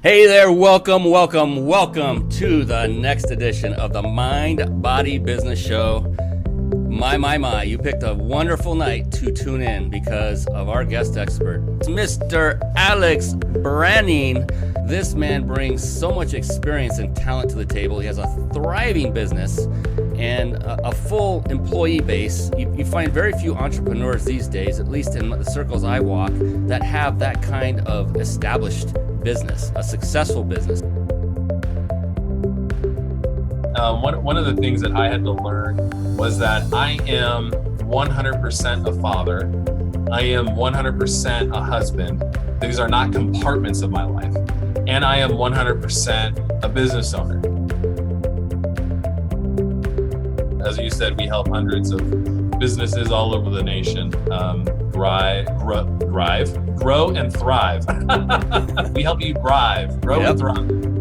Hey there, welcome to the next edition of the Mind Body Business Show. My, you picked a wonderful night to tune in because of our guest expert, Mr. Alex Branning. This man brings so much experience and talent to the table. He has a thriving business and a full employee base. You find very few entrepreneurs these days, at least in the circles I walk, that have that kind of established business, a successful business. One of the things that I had to learn was that I am 100% a father. I am 100% a husband. These are not compartments of my life. And I am 100% a business owner. As you said, we help hundreds of businesses all over the nation grow and thrive. We help you grow and thrive.